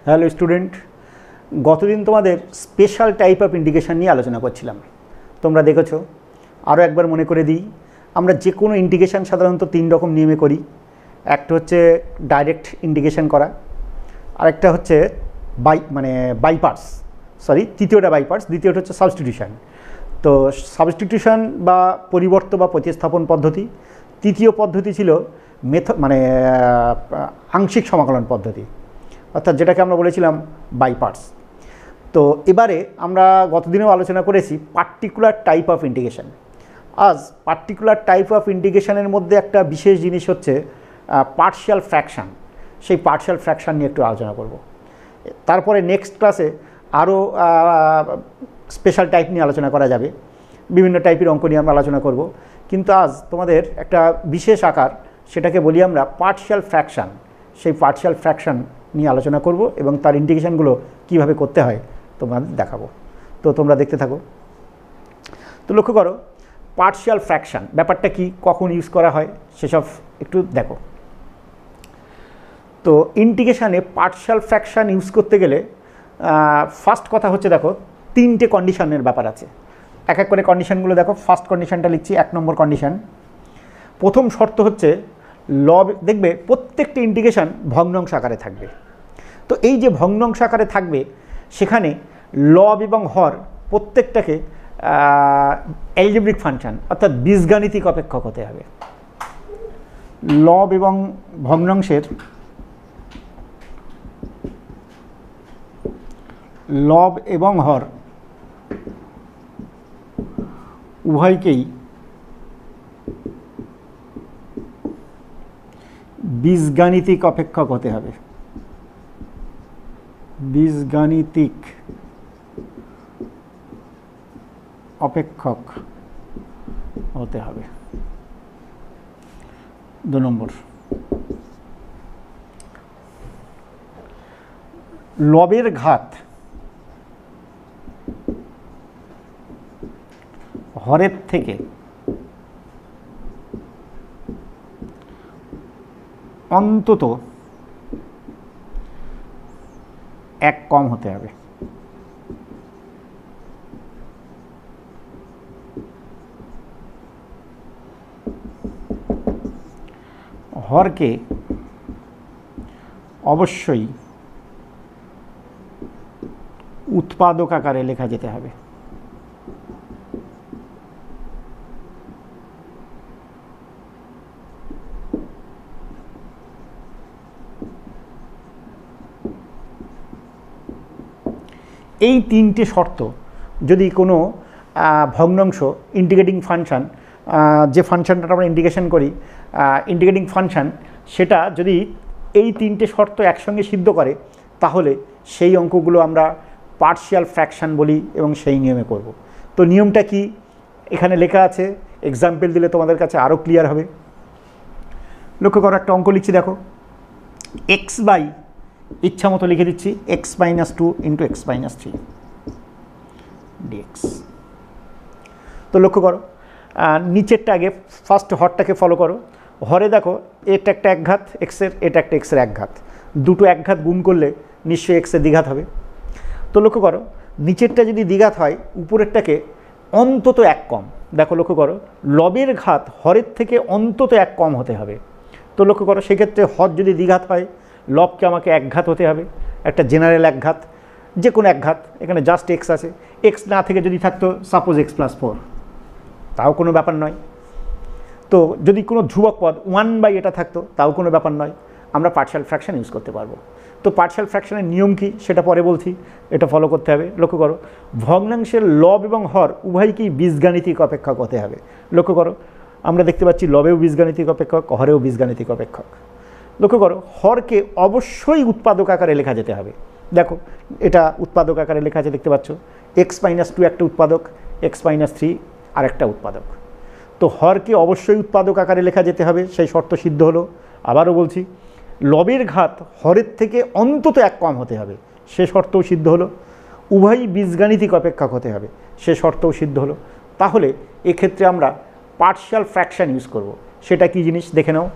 Hello student, গতদিন তোমাদের special type of integration নিয়ে আলোচনা করছিলাম। তোমরা দেখেছো। আরও একবার মনে করে দিই, আমরা যে কোনো ইন্টিগ্রেশন সাধারণত তিন রকম নিয়মে করি। একটা হচ্ছে ডাইরেক্ট ইন্টিগ্রেশন করা, আরেকটা হচ্ছে বাইপার্টস, তৃতীয়টা বাইপার্টস, দ্বিতীয়টা হচ্ছে সাবস্টিটিউশন। তো সাবস্টিটিউশন বা পরিবর্তন বা প্রতিস্থাপন পদ্ধতি। তৃতীয় পদ্ধতি ছিল আংশিক সমাকলন পদ্ধতি, অর্থাৎ যেটাকে আমরা বলেছিলাম বাইপার্টস। তো এবারে আমরা গতদিনেও আলোচনা করেছি পার্টিকুলার টাইপ অফ ইন্টিগ্রেশন। আজ পার্টিকুলার টাইপ অফ ইন্টিগ্রেশনের মধ্যে একটা বিশেষ জিনিস হচ্ছে পার্শিয়াল ফ্র্যাকশান। সেই পার্শিয়াল ফ্র্যাকশান নিয়ে একটু আলোচনা করব। তারপরে নেক্সট ক্লাসে আরও স্পেশাল টাইপ নিয়ে আলোচনা করা যাবে, বিভিন্ন টাইপের অঙ্ক নিয়ে আমরা আলোচনা করব। কিন্তু আজ তোমাদের একটা বিশেষ আকার, সেটাকে বলি আমরা পার্শিয়াল ফ্র্যাকশান। সেই পার্শিয়াল ফ্র্যাকশান নিয়ে আলোচনা করব এবং তার ইন্টিগ্রেশনগুলো কীভাবে করতে হয় তোমাদের দেখাবো। তো তোমরা দেখতে থাকো। তো লক্ষ্য করো, পার্শিয়াল ফ্র্যাকশান ব্যাপারটা কি, কখন ইউজ করা হয় সেসব একটু দেখো। তো ইন্টিগ্রেশানে পার্শিয়াল ফ্র্যাকশান ইউজ করতে গেলে ফার্স্ট কথা হচ্ছে, দেখো তিনটে কন্ডিশনের ব্যাপার আছে। এক এক করে কন্ডিশনগুলো দেখো। ফার্স্ট কন্ডিশনটা লিখছি, 1 নম্বর কন্ডিশন। প্রথম শর্ত হচ্ছে দেখবে প্রত্যেকটি ইন্টিগ্রেশন ভগ্নাংশ আকারে থাকবে। তো এই যে ভগ্নাংশ আকারে থাকবে, সেখানে লব এবং হর প্রত্যেকটাকে অ্যালজেব্রিক ফাংশন অর্থাৎ বীজগাণিতিক অপেক্ষক হতে হবে। লব এবং ভগ্নাংশের লব এবং হর উভয়কেই বীজগাণিতিক অপেক্ষক হতে হবে। বীজগাণিতিক অপেক্ষক হতে হবে। 2 নম্বর, লবের ঘাত হরের থেকে অন্তত 1 কম হতে হবে। হরকে অবশ্যই উৎপাদক আকারে লেখা যেতে হবে। এই তিনটে শর্ত যদি কোনো ভগ্নাংশ ইন্টিগ্রেটিং ফাংশন, যে ফাংশনটা আমরা ইন্টিগ্রেশন করি, ইন্টিগ্রেটিং ফাংশন, সেটা যদি এই তিনটে শর্ত একসঙ্গে সিদ্ধ করে, তাহলে সেই অঙ্কগুলো আমরা পার্শিয়াল ফ্র্যাকশান বলি এবং সেই নিয়মে করব। তো নিয়মটা কি এখানে লেখা আছে, এক্সাম্পল দিলে তোমাদের কাছে আরও ক্লিয়ার হবে। লক্ষ্য করো, একটা অঙ্ক লিখছি, দেখো এক্স বাই, ইচ্ছা মতো লিখে দিচ্ছি, x-2 ইন্টু x-3 ডিএক্স। তো লক্ষ্য করো, নিচেরটা আগে ফার্স্ট হরটাকে ফলো করো। হরে দেখো এটা একটা একঘাত এক্সের, এটা একটা এক্সের একঘাত, দুটো একঘাত গুণ করলে নিশ্চয়ই এক্সের দ্বিঘাত হবে। তো লক্ষ্য করো, নিচেরটা যদি দ্বিঘাত হয়, উপরেরটাকে অন্তত 1 কম। দেখো লক্ষ্য করো, লবের ঘাত হরের থেকে অন্তত 1 কম হতে হবে। তো লক্ষ্য করো, সেক্ষেত্রে হর যদি দ্বিঘাত হয়, লবকে আমাকে একঘাত হতে হবে, একটা জেনারেল একঘাত, যে কোনো একঘাত। এখানে জাস্ট এক্স আছে, এক্স না থেকে যদি থাকতো সাপোজ x+4, তাও কোনো ব্যাপার নয়। তো যদি কোনো ধ্রুবক পদ 1/, এটা থাকতো, তাও কোনো ব্যাপার নয়, আমরা পার্শিয়াল ফ্র্যাকশন ইউজ করতে পারবো। তো পার্শিয়াল ফ্র্যাকশনের নিয়ম কি সেটা পরে বলছি, এটা ফলো করতে হবে। লক্ষ্য করো, ভগ্নাংশের লব এবং হর উভয়কেই বীজগাণিতিক অপেক্ষক হতে হবে। লক্ষ্য করো, আমরা দেখতে পাচ্ছি লবেও বীজগাণিতিক অপেক্ষক, হরেও বীজগাণিতিক অপেক্ষক। লক্ষ্য করো, হরকে অবশ্যই উৎপাদক আকারে লেখা যেতে হবে। দেখো এটা উৎপাদক আকারে লেখা আছে, দেখতে পাচ্ছ, x-2 একটা উৎপাদক, x-3 আরেকটা উৎপাদক। তো হরকে অবশ্যই উৎপাদক আকারে লেখা যেতে হবে, সেই শর্ত সিদ্ধ হলো। আবারও বলছি, লবের ঘাত হরের থেকে অন্তত 1 কম হতে হবে, সে শর্তও সিদ্ধ হলো। উভয়ই বীজগাণিতিক অপেক্ষক হতে হবে, সে শর্তও সিদ্ধ হলো। তাহলে এক্ষেত্রে আমরা পার্শিয়াল ফ্র্যাকশন ইউজ করব। সেটা কি জিনিস দেখে নাও।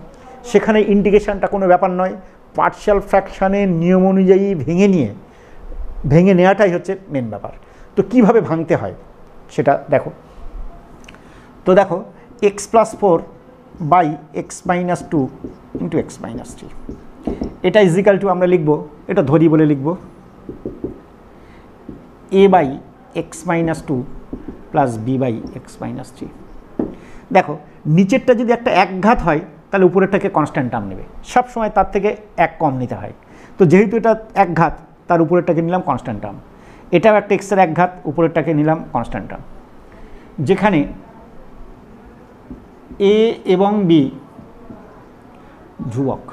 সেখানে ইন্টিগ্রেশনটা কোনো ব্যাপার নয়, পার্শিয়াল ফ্র্যাকশানের নিয়ম অনুযায়ী ভেঙে নেওয়াটাই হচ্ছে মেন ব্যাপার। তো কিভাবে ভাঙতে হয় সেটা দেখো। তো দেখো x+4/x-2 ইন্টু x-3, এটা ইজিক্যাল টু আমরা লিখব, এটা ধরি বলে লিখব a/x-2 প্লাস b/x-3। দেখো নিচেরটা যদি একটা একঘাত হয় তাহলে উপরেরটাকে কনস্ট্যান্ট টার্ম নেবে, সবসময় তার থেকে এক কম নিতে হয়। তো যেহেতু এটা একঘাত তার উপরেরটাকে নিলাম কনস্ট্যান্ট টার্ম, এটাও একটা এক্সের একঘাত, উপরেরটাকে নিলাম কনস্ট্যান্ট টার্ম। যেখানে এ এবং বি ধ্রুবক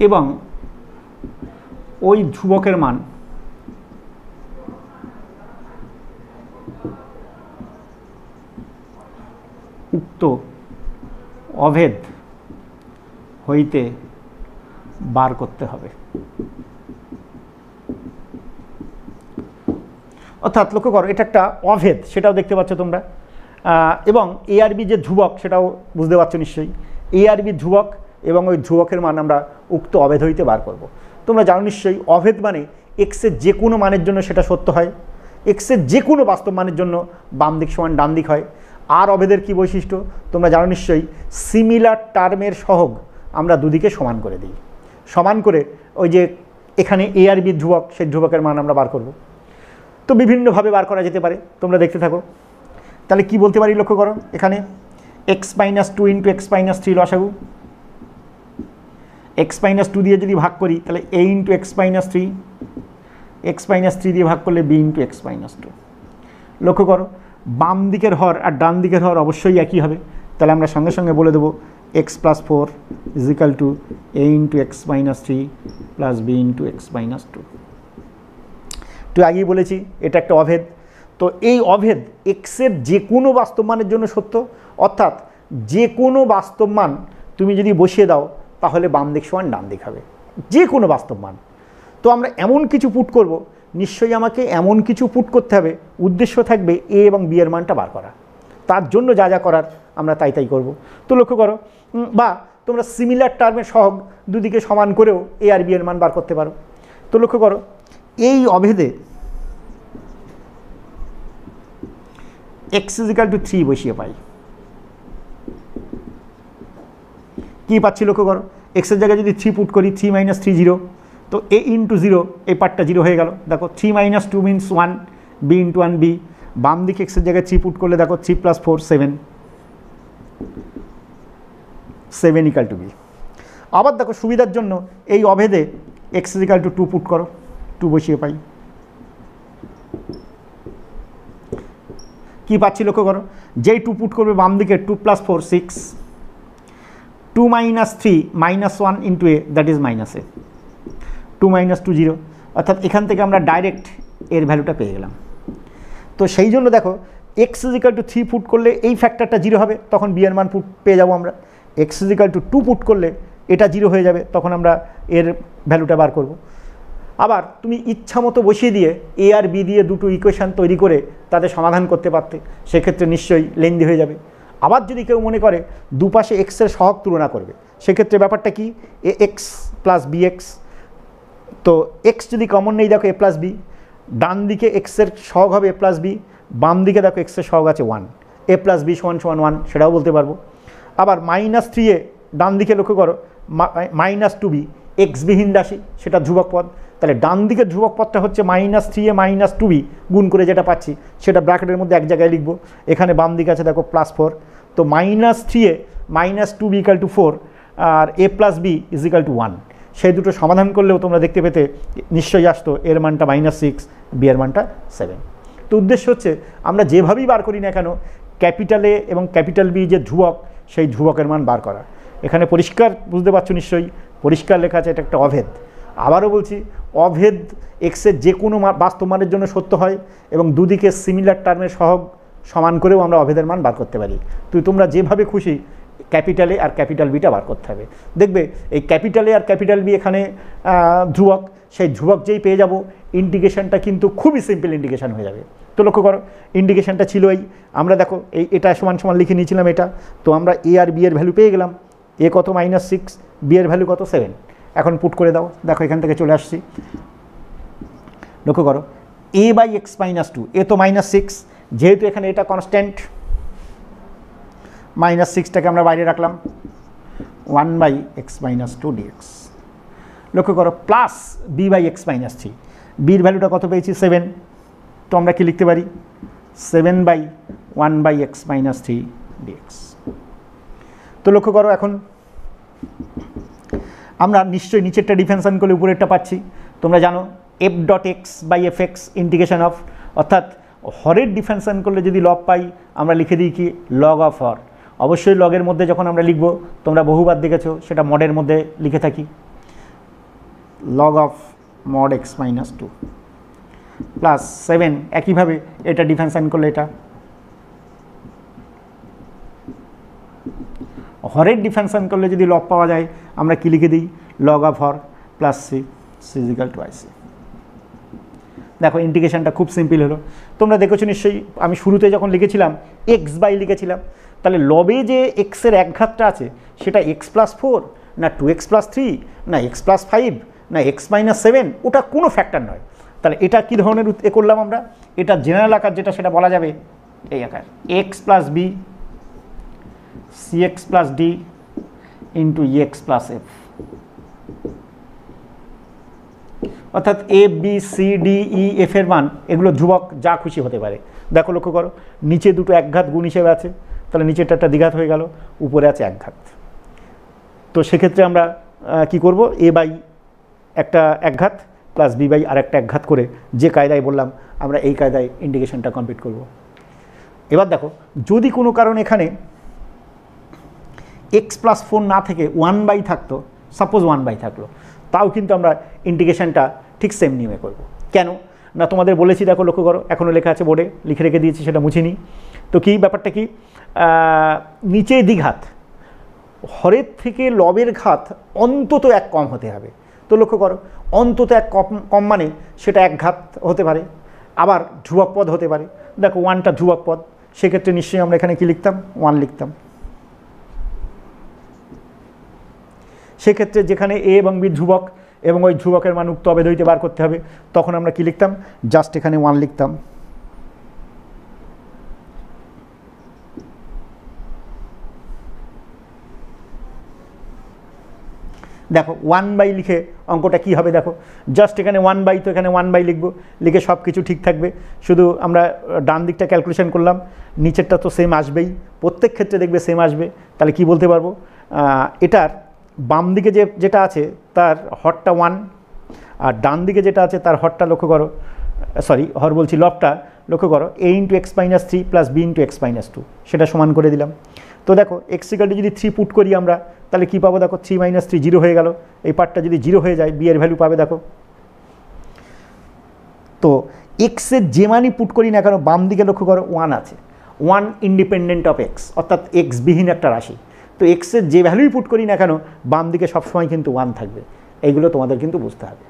এবং ওই ধ্রুবকের মান উক্ত অভেদ হইতে বার করতে হবে। অর্থাৎ লক্ষ্য করো এটা একটা অভেদ, সেটাও দেখতে পাচ্ছ তোমরা, এবং এ আর বি যে ধ্রুবক সেটাও বুঝতে পারছো নিশ্চয়ই। এ আর বি ধ্রুবক এবং ওই ধ্রুবকের মান আমরা উক্ত অভেদ হইতে বার করব। তোমরা জানো নিশ্চয়ই অভেদ মানে এক্সের যে কোনো মানের জন্য সেটা সত্য হয়, এক্সের যে কোনো বাস্তব মানের জন্য বাম দিক সমান ডান দিক হয়। আর অভেদের কি বৈশিষ্ট্য তোমরা জানো নিশ্চয়ই, সিমিলার টার্মের সহগ আমরা দুদিকে সমান করে দিই, সমান করে ওই যে এখানে এ আর বি ধ্রুবক, সেই ধ্রুবকের মান আমরা বার করব। তো বিভিন্নভাবে বার করা যেতে পারে, তোমরা দেখতে থাকো। তাহলে কি বলতে পারি লক্ষ্য করো, এখানে x-2 ইন্টু x-3 লসাগু, x-2 দিয়ে যদি ভাগ করি তাহলে a ইন্টু x-3, x-3 দিয়ে ভাগ করলে b ইন্টু x-2। লক্ষ্য করো বাম দিকের হর আর ডান দিকের হর অবশ্যই একই হবে, তাহলে আমরা সঙ্গে সঙ্গে বলে দেবো x+4 equal to a into x-3 plus b into x-2। তো আগেই বলেছি এটা একটা অভেদ। তো এই অভেদ এক্সের যে কোনো বাস্তব মানের জন্য সত্য, অর্থাৎ যে কোনো বাস্তব মান তুমি যদি বসিয়ে দাও তাহলে বাম দিক সমান ডান দিক হবে, যে কোনো বাস্তব মান। তো আমরা এমন কিছু পুট করব, নিশ্চয়ই আমাকে এমন কিছু পুট করতে হবে, উদ্দেশ্য থাকবে এ এবং বি এর মানটা বার করা। তার জন্য যা যা করার আমরা তাই করব। তো লক্ষ্য করো, বা তোমরা সিমিলার টার্মের সহগ দুদিকে সমান করেও এ আর বি এর মান বার করতে পারো। তো লক্ষ্য করো এই অভেদে x=3 বসিয়ে পাই, কি পাচ্ছি লক্ষ্য করো, এক্সের জায়গায় যদি 3 পুট করি 3 - 3 0, তো a ইন্টু 0 এই পার্টটা 0 হয়ে গেল। দেখো 3 - 2 মিনস 1, b ইন্টু 1 b। বাম দিকে এক্সের জায়গায় 3 পুট করলে দেখো 3 + 4 7 = b। আবার দেখো সুবিধার জন্য এই অভেদে x=2 পুট করো, 2 বসিয়ে পাই, কি পাচ্ছি লক্ষ্য করো, যেই 2 পুট করবে বাম দিকে 2 + 4 6, 2 - 3 -1 into a that is -a, 2 - 2 0, অর্থাৎ এখান থেকে আমরা ডাইরেক্ট এর ভ্যালুটা পেয়ে গেলাম। তো সেই জন্য দেখো x=3 পুট করলে এই ফ্যাক্টরটা 0 হবে, তখন বি এর মান পেয়ে যাবো আমরা। x=2 পুট করলে এটা 0 হয়ে যাবে, তখন আমরা এর ভ্যালুটা বার করব। আবার তুমি ইচ্ছা মতো বসিয়ে দিয়ে এ আর বি দিয়ে দুটো ইকুয়েশান তৈরি করে তাদের সমাধান করতে পারতে, সেক্ষেত্রে নিশ্চয়ই লেন্দি হয়ে যাবে। আবার যদি কেউ মনে করে দুপাশে এক্সের সহগ তুলনা করবে, সেক্ষেত্রে ব্যাপারটা কি, এ এক্স প্লাস বি এক্স, তো এক্স যদি কমন নেই দেখো a প্লাস বি, ডান দিকে এক্সের সহগ হবে a প্লাস বি, বাম দিকে দেখো এক্সের সহগ আছে 1, a প্লাস বি = 1 সেটাও বলতে পারবো। আবার -3a ডান দিকে লক্ষ্য করো -2b এক্স বিহীন রাশি, সেটা ধ্রুবক পদ, তাহলে ডান দিকের ধ্রুবক পদটা হচ্ছে -3a -2b গুণ করে যেটা পাচ্ছি সেটা ব্র্যাকেটের মধ্যে এক জায়গায় লিখবো। এখানে বাম দিকে আছে দেখো +4, তো -3a -2b = 4 R a plus B = 1। সেই দুটো সমাধান করলেও তোমরা দেখতে পেতে নিশ্চয়ই আসতো এর মানটা -6, বি এর মানটা 7। তো উদ্দেশ্য হচ্ছে আমরা যেভাবেই বার করি না কেন ক্যাপিটাল এ এবং ক্যাপিটাল বি যে ধ্রুবক, সেই ধ্রুবকের মান বার করা। এখানে পরিষ্কার বুঝতে পারছো নিশ্চয়ই, পরিষ্কার লেখা আছে এটা একটা অভেদ। আবারও বলছি, অভেদ এক্সের যে কোনো বাস্তব মানের জন্য সত্য হয় এবং দুদিকে সিমিলার টার্মের সহগ সমান করেও আমরা অভেদের মান বার করতে পারি। তো তোমরা যেভাবে খুশি ক্যাপিটাল এ আর ক্যাপিটাল বিটা বার করতে হবে। দেখবে এই ক্যাপিটাল এ আর ক্যাপিটাল বি এখানে ধ্রুবক, সেই ধ্রুবক যেই পেয়ে যাব ইন্টিগ্রেশনটা কিন্তু খুবই সিম্পল ইন্টিগ্রেশন হয়ে যাবে। তো লক্ষ্য করো ইন্টিগ্রেশনটা ছিল এই, আমরা দেখো এটা সমান লিখে নিয়েছিলাম এটা, তো আমরা এ আর বি এর ভ্যালু পেয়ে গেলাম, এ কত -6, বি এর ভ্যালু কত 7। এখন পুট করে দাও, দেখো এখান থেকে চলে আসছি, লক্ষ্য করো এ বাই এক্স -2, এ তো -6, যেহেতু এখানে এটা কনস্ট্যান্ট -6টাকে আমরা বাইরে রাখলাম, 1 বাই এক্স -2 ডিএক্স। লক্ষ্য করো প্লাস বি বাই এক্স -3, বির ভ্যালুটা কত পেয়েছি 7, তো আমরা কি লিখতে পারি 7 বাই 1 বাই এক্স -3 ডিএক্স। তো লক্ষ্য করো এখন আমরা নিশ্চয়ই নিচেরটা ডিফারেন্সিয়েশন করলে উপরেরটা পাচ্ছি। তোমরা জানো f dot x by f x integration of, অর্থাৎ হরের ডিফারেন্সিয়েশন করলে যদি লব পাই আমরা লিখে দিই কি লগ অফ হর। অবশ্যই লগের মধ্যে যখন আমরা লিখব, তোমরা বহুবার দেখেছো সেটা মডের মধ্যে লিখে থাকি, log of mod x -2 plus 7, একইভাবে এটা ডিফারেন্সিয়েশন করলে এটা হরের ডিফারেন্সিয়েশন করলে যদি লব পাওয়া যায় আমরা কি লিখে দিই লগ অফ হর plus c equal to IC. দেখো ইন্টিগ্রেশনটা খুব সিম্পল হলো। তোমরা দেখেছো নিশ্চয়ই আমি শুরুতে যখন লিখেছিলাম এক্স বাই লিখেছিলাম, তাহলে লবে যে এক্সের এক ঘাতটা আছে সেটা এক্স +4 না 2x + 3 না x + 5 না x -7, ওটা কোনো ফ্যাক্টর নয়। তাহলে এটা কী ধরনের এ করলাম আমরা, এটা জেনারেল আকার যেটা সেটা বলা যাবে এই আকার x + b cx + d into ex + f, অর্থাৎ a b c d e f এর মান এগুলো ধ্রুবক, যা খুশি হতে পারে। দেখো লক্ষ্য করো নিচে দুটো একঘাত গুণ হিসেবে আছে, তাহলে নিচেরটা একটা দ্বিঘাত হয়ে গেল, উপরে আছে একঘাত। তো সেক্ষেত্রে আমরা কি করব, এ বাই একটা একঘাত প্লাস বি বাই আর একটা একঘাত করে যে কায়দায় বললাম আমরা এই কায়দায় ইন্টিগ্রেশনটা কমপ্লিট করব। এবার দেখো যদি কোনো কারণ এখানে এক্স +4 না থেকে 1/, থাকতো, সাপোজ 1/, থাকলো, তাও কিন্তু আমরা ইন্টিগ্রেশনটা ঠিক সেম নিয়মে করব। কেন না তোমাদের বলেছি, দেখো লক্ষ্য করো এখনও লেখা আছে বোর্ডে, লিখে রেখে দিয়েছি, সেটা মুছিনি। তো কি ব্যাপারটা কি, নিচে দ্বিঘাত, হরের থেকে লবের ঘাত অন্তত এক কম হতে হবে। তো লক্ষ্য করো অন্তত এক কম মানে সেটা এক ঘাত হতে পারে, আবার ধ্রুবক পদ হতে পারে। দেখো 1টা ধ্রুবক পদ, সেক্ষেত্রে নিশ্চয়ই আমরা এখানে কি লিখতাম 1 লিখতাম। সেক্ষেত্রে যেখানে এ এবং বি ধ্রুবক এবং ওই ধ্রুবকের মান উক্ত অবেধ বার করতে হবে, তখন আমরা কি লিখতাম জাস্ট এখানে 1 লিখতাম। দেখো 1/, লিখে অঙ্কটা কি হবে, দেখো জাস্ট এখানে 1/, তো এখানে 1/, লিখবো, লিখে সব কিছু ঠিক থাকবে, শুধু আমরা ডান দিকটা ক্যালকুলেশন করলাম, নিচেরটা তো সেম আসবেই, প্রত্যেক ক্ষেত্রে দেখবে সেম আসবে। তাহলে কি বলতে পারবো, এটার বাম দিকে যেটা আছে তার হরটা 1, আর ডান দিকে যেটা আছে তার হরটা লক্ষ্য করো, সরি হর বলছি লবটা লক্ষ্য করো a × x - 3 plus b × x - 2, সেটা সমান করে দিলাম। তো দেখো x = যদি 3 পুট করি আমরা, তাহলে কি পাবো, দেখো 3 - 3 0 হয়ে গেল, এই পার্টটা যদি 0 হয়ে যায় b এর ভ্যালু পাবে। দেখো তো x এর যে মানই পুট করি না কেন বাম দিকে লক্ষ্য করো 1 আছে, 1 ইন্ডিপেন্ডেন্ট অফ x, অর্থাৎ x বিহীন একটা রাশি। তো x এর যে ভ্যালুই পুট করি না কেন বাম দিকে সবসময় কিন্তু 1 থাকবে, এইগুলো তোমাদের কিন্তু বুঝতে হবে।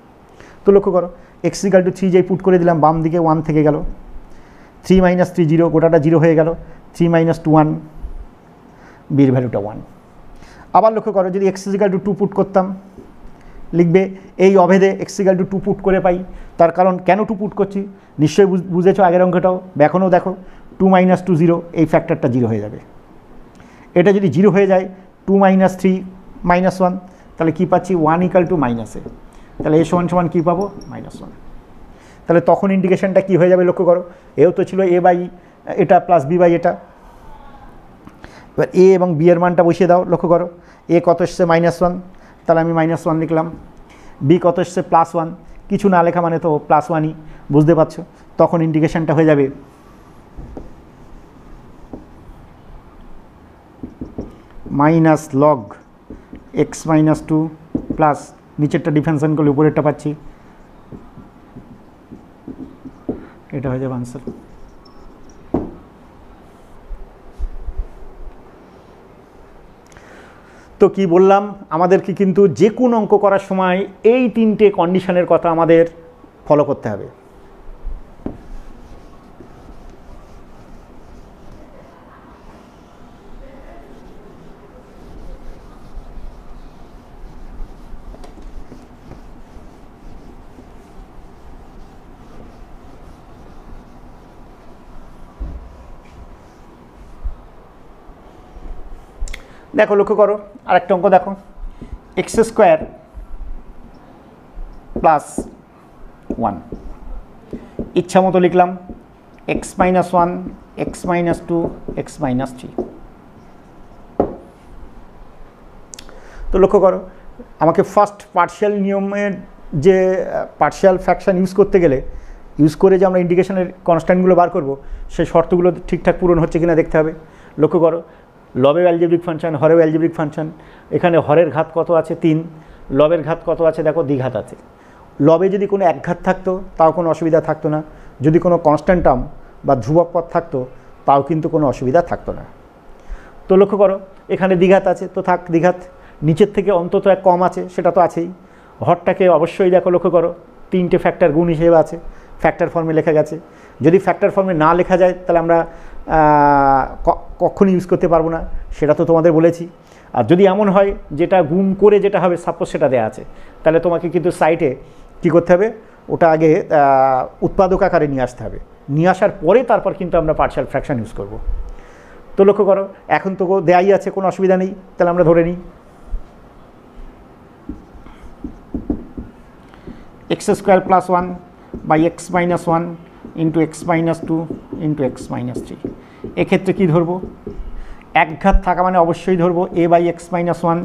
তো লক্ষ্য করো x = 3 যেই পুট করে দিলাম, বাম দিকে 1 থেকে গেল, 3 - 3 0, গোটাটা 0 হয়ে গেল, 3 - 2 1, বির ভ্যালুটা 1। আবার লক্ষ্য করো যদি x = 2 পুট করতাম, লিখবে এই অভেদে x = 2 পুট করে পাই, তার কারণ কেন 2 পুট করছি নিশ্চয়ই বুঝেছো আগের অঙ্কটাও, এখনও দেখো 2 - 2 0, এই ফ্যাক্টরটা 0 হয়ে যাবে। এটা যদি 0 হয়ে যায় 2 - 3 - 1, তাহলে কি পাচ্ছি 1 = -a, তাহলে a সমান কী পাবো -1। তাহলে তখন ইন্টিগ্রেশনটা কি হয়ে যাবে লক্ষ্য করো, এও তো ছিল a/, এটা প্লাস b/, এটা। এবার a এবং b এর মানটা বসিয়ে দাও, লক্ষ্য করো a কত এসছে -1, তাহলে আমি -1 লিখলাম, b কত এসছে +1, কিছু না লেখা মানে তো +1ই, বুঝতে পারছো। তখন ইন্টিগ্রেশনটা হয়ে যাবে -log x - 2 প্লাস নিচেরটা ডিফারেন্সিয়েশন করলে উপরেরটা পাচ্ছি, এটা হয়ে যাবে আনসার। তো কি বললাম, আমাদেরকে কিন্তু যে কোনো অঙ্ক করার সময় এই 3টে কন্ডিশনের কথা আমাদের ফলো করতে হবে। দেখো লক্ষ্য করো আরেকটা অঙ্ক দেখো, এক্স স্কোয়ার প্লাস 1, ইচ্ছা মতো লিখলাম x minus 1, x minus 2, x minus 3। তো লক্ষ্য করো আমাকে ফার্স্ট পার্শিয়াল নিয়মের যে পার্শিয়াল ফ্র্যাকশন ইউজ করতে গেলে ইউজ করে যে আমরা ইন্ডিকেশনের কনস্ট্যান্টগুলো বার করব সেই শর্তগুলো ঠিকঠাক পূরণ হচ্ছে কিনা দেখতে হবে। লক্ষ্য করো লবেও অ্যালজেব্রিক ফাংশন, হরেও অ্যালজেব্রিক ফাংশন। এখানে হরের ঘাত কত আছে 3, লবের ঘাত কত আছে দেখো দ্বিঘাত আছে। লবে যদি কোনো একঘাত থাকতো তাও কোনো অসুবিধা থাকতো না, যদি কোনো কনস্ট্যান্ট টার্ম বা ধ্রুবক পদ থাকতো তাও কিন্তু কোনো অসুবিধা থাকতো না। তো লক্ষ্য করো এখানে দ্বিঘাত আছে তো থাক দ্বিঘাত, নিচের থেকে অন্তত এক কম আছে সেটা তো আছেই। হরটাকে অবশ্যই দেখো লক্ষ্য করো 3টে ফ্যাক্টর গুণ হিসেবে আছে, ফ্যাক্টর ফর্মে লেখা গেছে। যদি ফ্যাক্টর ফর্মে না লেখা যায় তাহলে আমরা কখনই ইউজ করতে পারবো না, সেটা তো তোমাদের বলেছি। আর যদি এমন হয় যেটা গুণ করে যেটা হবে সাপোজ সেটা দেওয়া আছে, তাহলে তোমাকে কিন্তু সাইটে কী করতে হবে, ওটা আগে উৎপাদক আকারে নিয়ে আসতে হবে, নিয়ে আসার পরে তারপর কিন্তু আমরা পার্শিয়াল ফ্র্যাকশন ইউজ করব। তো লক্ষ্য করো এখন তো দেয়াই আছে, কোনো অসুবিধা নেই, তাহলে আমরা ধরে নিই x square plus 1 by x minus 1 into x minus 2 into x minus 3। এক্ষেত্রে কী ধরবো, একঘাত থাকা মানে অবশ্যই ধরবো এ বাই এক্স মাইনাস 1,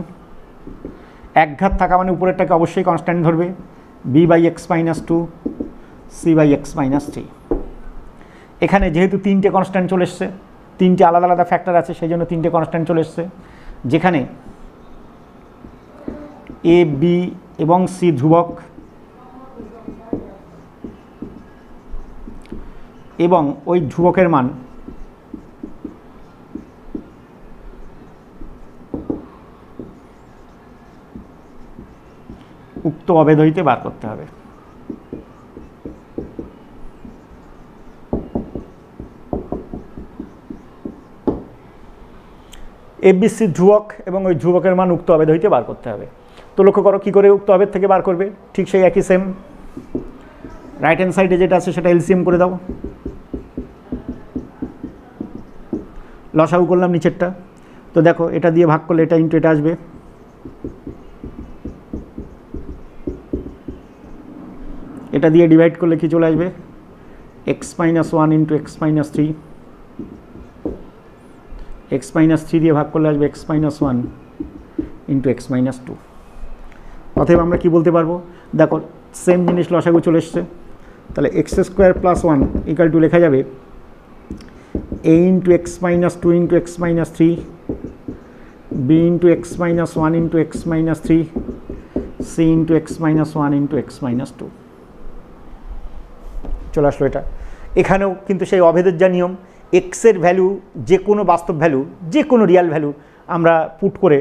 একঘাত থাকা মানে উপরেরটাকে অবশ্যই কনস্ট্যান্ট ধরবে b by x minus 2, c by x minus 3। এখানে যেহেতু 3টে কনস্ট্যান্ট চলে এসছে, 3টে আলাদা আলাদা ফ্যাক্টর আছে সেই জন্য 3টে কনস্ট্যান্ট চলে এসছে, যেখানে এ বি এবং সি ধ্রুবক এবং ওই ধ্রুবকের মান উক্ত অভেদ হইতে বার করতে হবে। এবিসি ধ্রুবক এবং ওই ধ্রুবকের মান উক্ত অভেদ হইতে বার করতে হবে। তো লক্ষ্য করো কী করে উক্ত অভেদ থেকে বার করবে, ঠিক সেই একই সেম, রাইট হ্যান্ড সাইডে যেটা আছে সেটা এলসিএম করে দাও, লসাগু করলাম নিচেরটা। তো দেখো এটা দিয়ে ভাগ করলে এটা ইন্টু এটা আসবে, এটা দিয়ে ডিভাইড করলে কি চলে আসবে x minus 1 into x minus 3, x minus 3 দিয়ে ভাগ করলে আসবে x minus 1 into x minus 2। অতএব আমরা কি বলতে পারবো, দেখো সেম জিনিস লসাগু চলে এসছে, তাহলে x square plus 1 equal to লেখা যাবে a into x minus 2 into x minus 3, b into x minus 1 into x minus 3, c into x minus 1 into x minus 2। চলে আসলো এটা। এখানেও কিন্তু সেই অভেদের যা নিয়ম, এক্সের ভ্যালু যে কোনো বাস্তব ভ্যালু, যে কোনো রিয়াল ভ্যালু আমরা পুট করে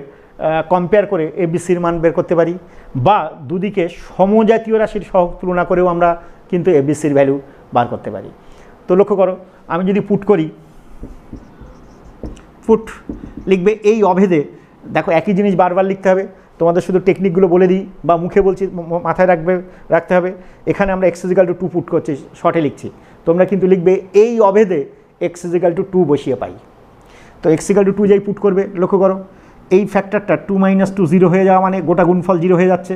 কম্পেয়ার করে এবিসির মান বের করতে পারি, বা দুদিকে সমজাতীয় রাশির সহগ তুলনা করেও আমরা কিন্তু এবিসির ভ্যালু বার করতে পারি। তো লক্ষ্য করো আমি যদি পুট করি, পুট লিখবে এই অভেদে, দেখো একই জিনিস বারবার লিখতে হবে, তোমাদের শুধু টেকনিকগুলো বলে দিই বা মুখে বলছি মাথায় রাখতে হবে। এখানে আমরা এক্স ইজিক্যাল টু 2 পুট করছি, শর্টে লিখছি, তোমরা কিন্তু লিখবে এই অভেদে এক্স ইজিক্যাল টু 2 বসিয়ে পাই। তো এক্স ইজিক্যাল টু 2 যাই পুট করবে, লক্ষ্য করো এই ফ্যাক্টরটা 2 মাইনাস 2 0 হয়ে যাওয়া মানে গোটা গুণফল 0 হয়ে যাচ্ছে।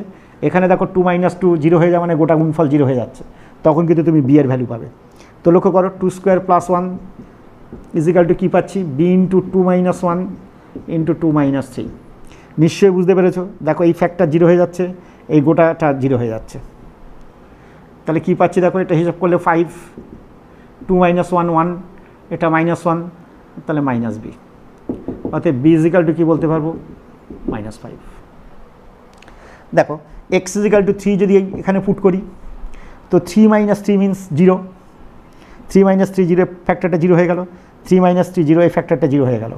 এখানে দেখো 2 মাইনাস 2 0 হয়ে যাওয়া মানে গোটা গুণফল 0 হয়ে যাচ্ছে, তখন কিন্তু তুমি বি এর ভ্যালু পাবে। তো লক্ষ্য করো 2 স্কোয়ার প্লাস 1 ইজিক্যাল টু কী পাচ্ছি, b into 2 minus 1 into 2 minus 3। নিশ্চয়ই বুঝতে পেরেছো, দেখো এই ফ্যাক্টর 0 হয়ে যাচ্ছে, এই গোটাটা 0 হয়ে যাচ্ছে, তাহলে কী পাচ্ছি দেখো, এটা হিসাব করলে 5, 2 মাইনাস 1 1, এটা মাইনাস 1, তাহলে মাইনাস বি। অর্থাৎ বি ইজিক্যাল টু কী বলতে পারবো, -5। দেখো এক্স ইজিক্যাল টু 3 যদি এখানে পুট করি, তো 3 মাইনাস 3 মিনস 0, 3 মাইনাস 3 0, ফ্যাক্টরটা 0 হয়ে গেল, 3 মাইনাস 3 0, এই ফ্যাক্টরটা 0 হয়ে গেল।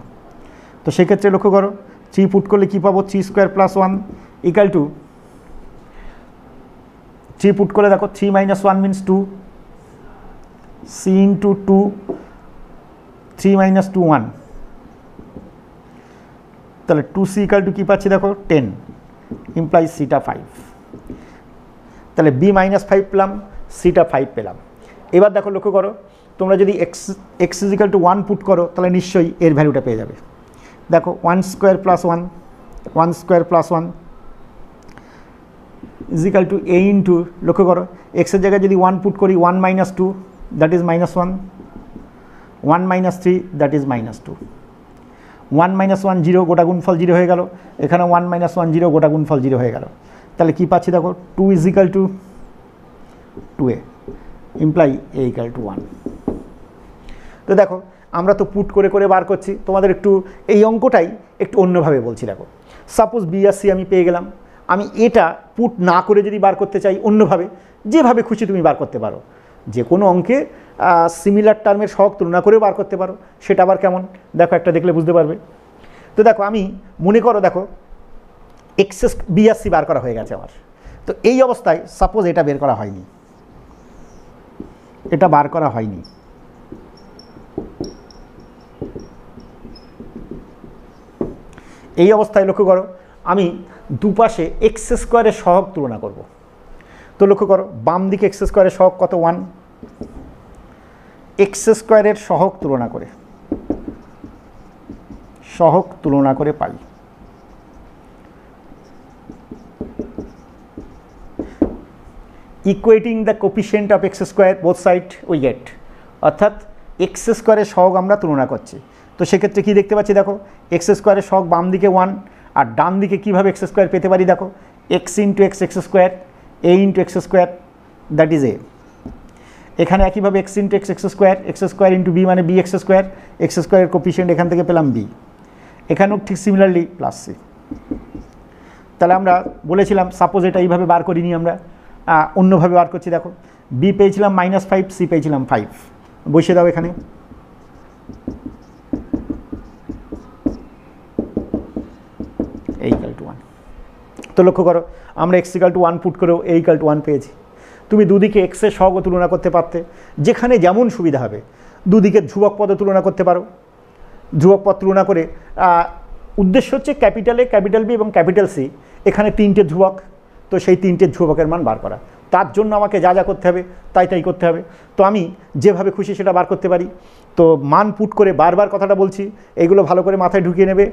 তো সেক্ষেত্রে লক্ষ্য করো 3 পুট করলে কী পাবো, 3 square plus 1 equal to 3 put করলে দেখো 3 minus 1 means 2, c into 2, 3 minus 2 1, তাহলে 2c ইকুয়াল টু কী পাচ্ছি দেখো 10, ইমপ্লাইজ সিটা 5। তাহলে বি -5 পেলাম, সিটা 5 পেলাম। এবার দেখো লক্ষ্য করো তোমরা যদি এক্স ইজিক্যাল টু 1 পুট করো তাহলে নিশ্চয়ই এর ভ্যালুটা পেয়ে যাবে। দেখো 1 square plus 1, 1 square plus 1 equal to a into, লক্ষ্য করো এক্সের জায়গায় যদি 1 পুট করি 1 minus 2 that is minus 1, 1 minus 3 that is minus 2, 1 minus 1 zero, গোটা গুণফল জিরো হয়ে গেল, এখানে 1 মাইনাস 1 জিরো, গোটা গুণফল জিরো হয়ে গেল। তাহলে কী পাচ্ছি দেখো 2 equal to 2a imply a equal to 1। তো দেখো আমরা তো পুট করে করে বার করছি, তোমাদের একটু এই অঙ্কটাই একটু অন্যভাবে বলছি। দেখো সাপোজ বি আর সি আমি পেয়ে গেলাম, আমি এটা পুট না করে যদি বার করতে চাই অন্যভাবে, যেভাবে খুশি তুমি বার করতে পারো, যে কোনো অঙ্কে সিমিলার টার্মের সহগ তুলনা করে বার করতে পারো। সেটা আবার কেমন দেখো, একটা দেখলে বুঝতে পারবে। তো দেখো আমি মনে করো দেখো এক্সেস বি আর সি বার করা হয়ে গেছে আমার। তো এই অবস্থায় সাপোজ এটা বের করা হয়নি, এটা বার করা হয়নি, এই অবস্থায় লক্ষ্য করো আমি দুপাশে এক্স স্কোয়ারের সহগ তুলনা করব। তো লক্ষ্য করো বাম দিকে এক্স স্কোয়ারের সহগ কত 1, এক্স স্কোয়ারের সহগ তুলনা করে পাই equating the coefficient of x square both side we get, অর্থাৎ এক্স স্কোয়ারের সহগ আমরা তুলনা করছি। তো সেক্ষেত্রে কী দেখতে পাচ্ছি দেখো এক্স স্কোয়ারের সহগ বাম দিকে 1, আর ডান দিকে কীভাবে এক্স স্কোয়ার পেতে পারি দেখো x into x x square, a into x square that is a. এখানে একইভাবে x into x x square into b মানে বি এক্স স্কোয়ারের কোফিশিয়েন্ট এখান থেকে পেলাম বি, এখানেও ঠিক সিমিলারলি প্লাস সি। তাহলে আমরা বলেছিলাম সাপোজ এটা এইভাবে বার করিনি, আমরা অন্যভাবে বার করছি। দেখো বি পেয়েছিলাম -5, সি পেয়েছিলাম 5, বসিয়ে দাও এখানে। a equal to 1। তো লক্ষ্য করো আমরা x ইকাল টু 1 পুট করেও a ইকাল টু 1 পেয়েছি। তুমি দুদিকে x এর সহগ তুলনা করতে পারতে, যেখানে যেমন সুবিধা হবে। দুদিকে ধ্রুবক পদ তুলনা করতে পারো, ধ্রুবক পদ তুলনা করে উদ্দেশ্য হচ্ছে ক্যাপিটাল এ, ক্যাপিটাল বি এবং ক্যাপিটাল সি, এখানে 3টে ধ্রুবক, তো সেই 3টে ধ্রুবকের মান বার করা। তার জন্য আমাকে যা যা করতে হবে তাই করতে হবে। তো আমি যেভাবে খুশি সেটা বার করতে পারি। তো মান পুট করে বারবার কথাটা বলছি, এইগুলো ভালো করে মাথায় ঢুকিয়ে নেবে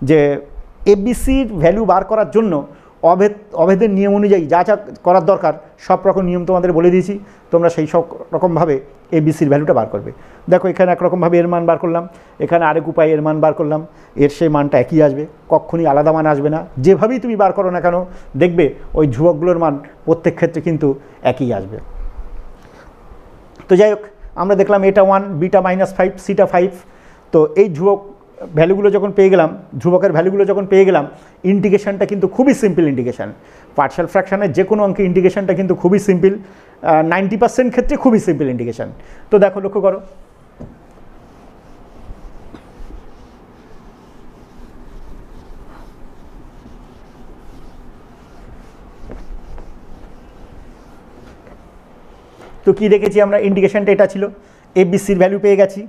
যে এবিসির ভ্যালু বার করার জন্য অভেদের নিয়ম অনুযায়ী যা যা করার দরকার সব রকম নিয়ম তোমাদের বলে দিয়েছি, তোমরা সেই সব রকমভাবে এবিসির ভ্যালুটা বার করবে। দেখো এখানে একরকমভাবে এর মান বার করলাম, এখানে আরেক উপায়ে এর মান বার করলাম, এর সেই মানটা একই আসবে, কখনই আলাদা মান আসবে না। যেভাবেই তুমি বার করো না কেন দেখবে ওই ধ্রুবকগুলোর মান প্রত্যেক ক্ষেত্রে কিন্তু একই আসবে। তো যাই হোক আমরা দেখলাম এটা 1, বিটা -5, সিটা 5। তো এই ধ্রুবক ভ্যালুগুলো যখন পেয়ে গেলাম, ধ্রুবকের ভ্যালুগুলো যখন পেয়ে গেলাম, ইন্টিগ্রেশনটা কিন্তু খুবই সিম্পল ইন্টিগ্রেশন। পার্শিয়াল ফ্র্যাকশনের যে কোনো অঙ্কে ইন্টিগ্রেশনটা কিন্তু খুবই সিম্পল, 90% ক্ষেত্রে খুবই সিম্পল ইন্টিগ্রেশন। তো দেখো লক্ষ্য করো তো কী দেখেছি আমরা, ইন্টিগ্রেশনটা এটা ছিল, এবিসির ভ্যালু পেয়ে গেছি,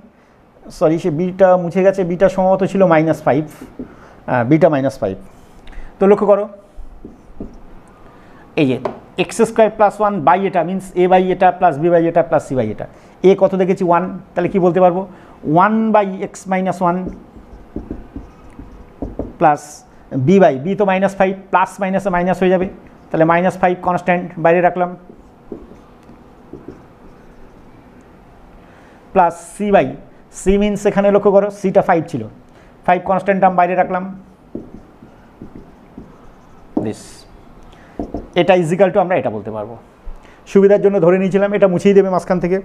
সরি সে বিটা মুছে গেছে, বিটা সম্ভবত ছিল -5, বিটা -5। তো লক্ষ্য করো এই যে এক্স স্কোয়ার প্লাস 1 বাই এটা মিনস এ বাই এটা প্লাস বি বাই এটা প্লাস সি বাই এটা, এ কত দেখেছি 1, তাহলে কি বলতে পারবো 1/x-1 plus B by, B তো -5, প্লাস মাইনাসে মাইনাস হয়ে যাবে, তাহলে -5 কনস্ট্যান্ট বাইরে রাখলাম, plus c by, c means এখানে লক্ষ্য করো সিটা 5 ছিল, 5 কনস্ট্যান্ট টার্ম বাইরে রাখলাম, দিস এটা ইজিক্যাল টু আমরা এটা বলতে পারবো। সুবিধার জন্য ধরে নিয়েছিলাম, এটা মুছেই দেবে মাঝখান থেকে।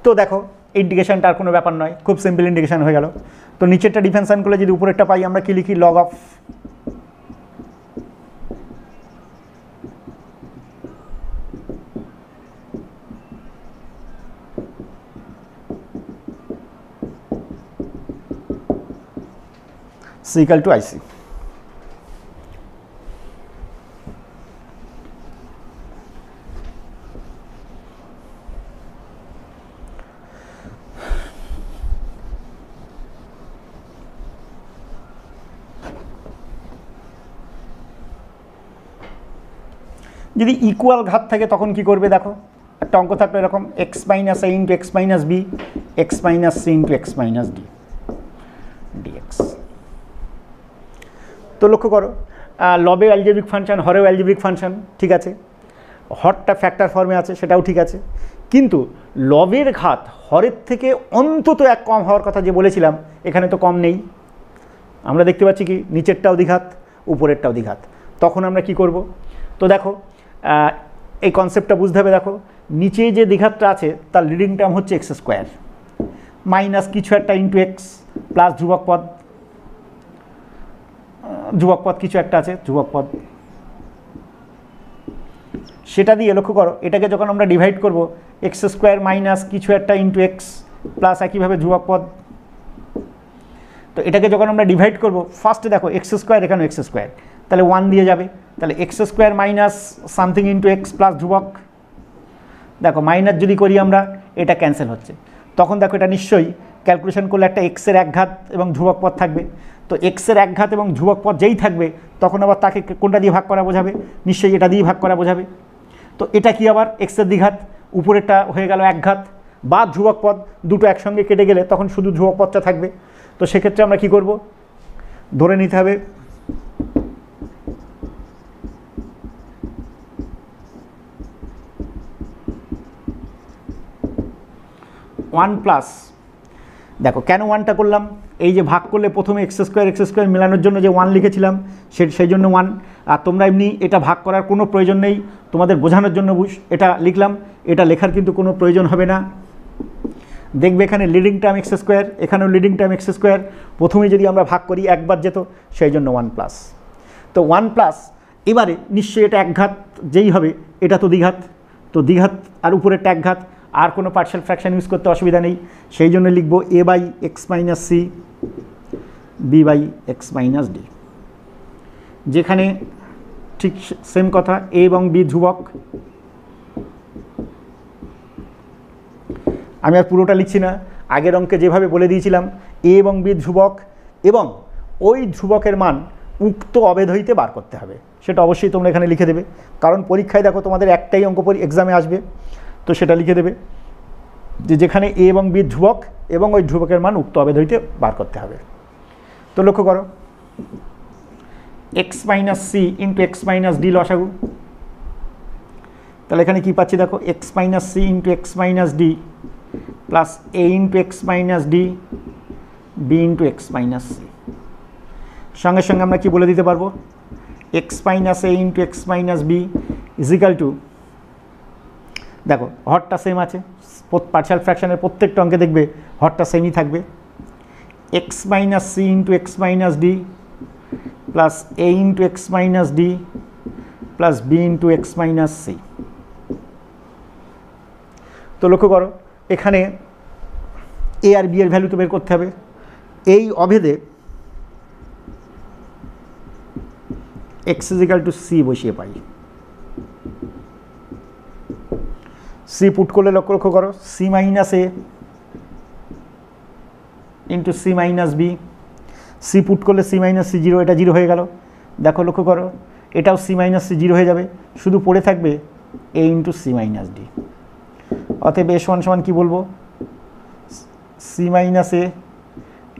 তো দেখো ইন্টিগ্রেশনটা আর কোনো ব্যাপার নয়, খুব সিম্পল ইন্টিগ্রেশন হয়ে গেল। তো নিচেরটা ডিফারেন্সিয়েশন করলে যদি উপরেরটা পাই আমরা কি লিখি, log of C equal to IC। যদি ইকুয়াল ঘাত থাকে তখন কি করবে দেখো, একটা একটা অঙ্ক থাকলো এরকম x minus a into x minus b x minus c into x minus d dx. তো লক্ষ্য করো লবে অ্যালজেব্রিক ফাংশন, হরেও অ্যালজেব্রিক ফাংশন, ঠিক আছে, হরটা ফ্যাক্টর ফর্মে আছে সেটাও ঠিক আছে, কিন্তু লবের ঘাত হরের থেকে অন্তত এক কম হওয়ার কথা যে বলেছিলাম এখানে তো কম নেই। আমরা দেখতে পাচ্ছি কি নিচেরটাও দ্বিঘাত উপরেরটাও দ্বিঘাত। তখন আমরা কি করব? তো দেখো এই কনসেপ্টটা বুঝতে হবে। দেখো নিচে যে দ্বিঘাতটা আছে তার লিডিং টার্ম হচ্ছে এক্স স্কোয়ার মাইনাস কিছু একটা ইন্টু এক্স প্লাস ধ্রুবক পদ কিছু একটা আছে ধ্রুবক পদ, সেটা দিয়ে লক্ষ্য করো এটাকে যখন আমরা ডিভাইড করব এক্স স্কোয়ার মাইনাস কিছু একটা ইন্টু এক্স প্লাস একইভাবে ধ্রুবক পদ। তো এটাকে যখন আমরা ডিভাইড করব ফার্স্টে দেখো এক্স স্কোয়ার এখানে এক্স স্কোয়ার, তাহলে 1 দিয়ে যাবে, তাহলে x square minus something into x plus ধ্রুবক। দেখো মাইনাস যদি করি আমরা এটা ক্যান্সেল হচ্ছে, তখন দেখো এটা নিশ্চয়ই ক্যালকুলেশন করলে একটা এক্সের এক ঘাত এবং ধ্রুবক পদ থাকবে। তো এক্সের এক ঘাত এবং ধ্রুবক পদ যেই থাকবে তখন আবার তাকে কোনটা দিয়ে ভাগ করা বোঝাবে? নিশ্চয়ই এটা দিয়ে ভাগ করা বোঝাবে। তো এটা কি আবার এক্সের দ্বিঘাত, উপরেরটা হয়ে গেল এক ঘাত বা ধ্রুবক পদ, দুটো একসঙ্গে কেটে গেলে তখন শুধু ধ্রুবক পদটা থাকবে। তো সেক্ষেত্রে আমরা কি করব? ধরে নিতে হবে ওয়ান প্লাস, দেখো কেন ওয়ানটা করলাম, এই যে ভাগ করলে প্রথমে এক্স স্কোয়ার মেলানোর জন্য যে 1 লিখেছিলাম সেই জন্য 1। আর তোমরা এমনি এটা ভাগ করার কোনো প্রয়োজন নেই, তোমাদের বোঝানোর জন্য এটা লিখলাম, এটা লেখার কিন্তু কোনো প্রয়োজন হবে না। দেখবে এখানে লিডিং টার্ম এক্স স্কোয়ার, এখানেও লিডিং টার্ম এক্স স্কোয়ার, প্রথমেই যদি আমরা ভাগ করি একবার যেত, সেই জন্য 1 প্লাস। তো 1 প্লাস এবারে নিশ্চয়ই এটা এক ঘাত যেই হবে এটা তো দ্বিঘাত, তো দ্বিঘাত আর উপরেরটা এক ঘাত, আর কোনো পার্শিয়াল ফ্র্যাকশন ইউজ করতে অসুবিধা নেই, সেই জন্য লিখব a by x minus c b by x minus d, যেখানে ঠিক সেম কথা এ এবং বি ধ্রুবক। আমি আর পুরোটা লিখছি না, আগের অঙ্কে যেভাবে বলে দিয়েছিলাম এ এবং বি ধ্রুবক এবং ওই ধ্রুবকের মান উক্ত অবেধ হইতে বার করতে হবে, সেটা অবশ্যই তোমরা এখানে লিখে দেবে, কারণ পরীক্ষায় দেখো তোমাদের একটাই অঙ্ক এক্সামে আসবে, তো সেটা লিখে দেবে যে যেখানে এ এবং বি ধ্রুবক এবং ওই ধ্রুবকের মান উক্ত অবেধ হইতে বার করতে হবে। তো লক্ষ্য করো x minus c into x minus d লসাগু, তাহলে এখানে কি পাচ্ছি দেখো x minus c into x minus d plus a into x minus d b into x minus c. সঙ্গে সঙ্গে আমরা কি বলে দিতে পারবো, x minus a into x minus b equal to, দেখো হরটা সেম আছে, পার্শিয়াল ফ্র্যাকশনের প্রত্যেকটা অঙ্কে দেখবে হরটা সেমই থাকবে, x minus c into x minus d plus a into x minus d plus b into x minus c. তো লক্ষ্য করো এখানে এ আর বি এর ভ্যালু তো বের করতে হবে, এই অভেদে এক্স ইজিক্যাল টু সি বসিয়ে পাই, সি পুট করলে লক্ষ্য করো c minus a into c minus b, c put করলে সি মাইনাস সি 0, এটা 0 হয়ে গেল। দেখো লক্ষ্য করো এটাও সি মাইনাস সি 0 হয়ে যাবে, শুধু পড়ে থাকবে a into c minus d. অতএব এ সমান সমান কী বলবো, c minus a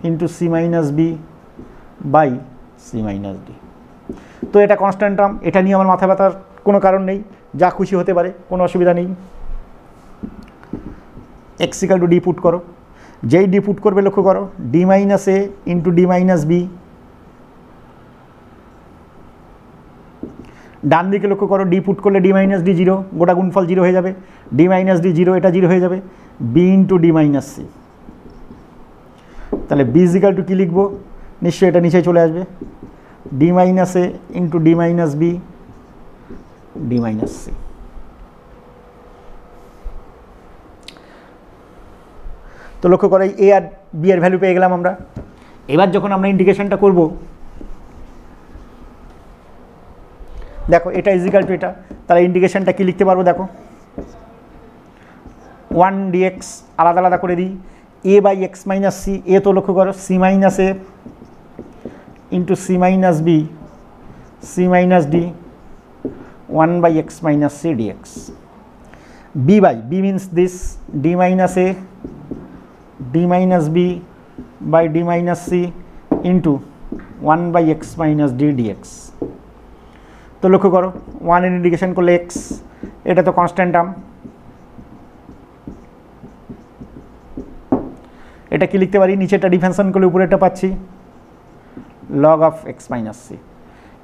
into c minus b by c minus d. তো এটা কনস্ট্যান্ট টার্ম, এটা নিয়ে আমার মাথা ব্যথার কোনো কারণ নেই, যা খুশি হতে পারে, কোনো অসুবিধা নেই। X equal to D put করো, যেই ডি পুট করবে লক্ষ্য করো D minus a into d minus B, ডান দিকে লক্ষ্য করো ডি পুট করলে ডি মাইনাস ডি 0, গোটা গুণফল 0 হয়ে যাবে, ডি মাইনাস ডি 0, এটা 0 হয়ে যাবে, b into d minus c. তাহলে বি ইজিক্যাল টু কী লিখবো, নিশ্চয়ই এটা নিচে চলে আসবে, d minus a into d minus b d minus c. তো লক্ষ্য করো এ আর বি এর ভ্যালু পেয়ে গেলাম আমরা। এবার যখন আমরা ইন্টিগ্রেশনটা করব, দেখো এটা ইজিক্যাল টু এটা, তাহলে ইন্টিগ্রেশনটা কি লিখতে পারবো, দেখো 1 dx আলাদা আলাদা করে দিই, a by x minus c, a তো লক্ষ্য করো c minus a into c minus b c minus d 1 by x minus c dx. b by b means this d minus a d minus b by d minus c into 1 by x minus d dx। তো লক্ষ্য করো 1 এর integration করলে x, এটা তো constant term, এটা কি লিখতে পারি, নিচেটা ডিফারেন্সিয়েশন করলে উপরেটা পাচ্ছি log of x minus c।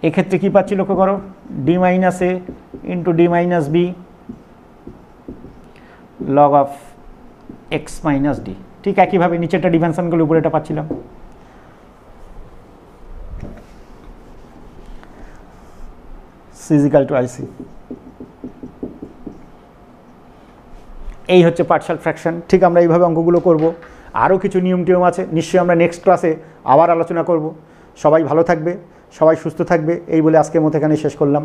এক্ষেত্রে কি পাচ্ছি লক্ষ্য করো d minus a into d minus b log of x minus d। ঠিক একইভাবে নিচেরটা ডিফারেন্সিয়েশন করলে উপরেটা পাচ্ছিলাম। c is equal to ic। এই হচ্ছে পার্শিয়াল ফ্র্যাকশন। ঠিক আমরা এইভাবে অঙ্কগুলো করব। আরও কিছু নিয়ম টিয়ম আছে, নিশ্চয়ই আমরা নেক্সট ক্লাসে আবার আলোচনা করব। সবাই ভালো থাকবে, সবাই সুস্থ থাকবে, এই বলে আজকের মতো এখানে শেষ করলাম।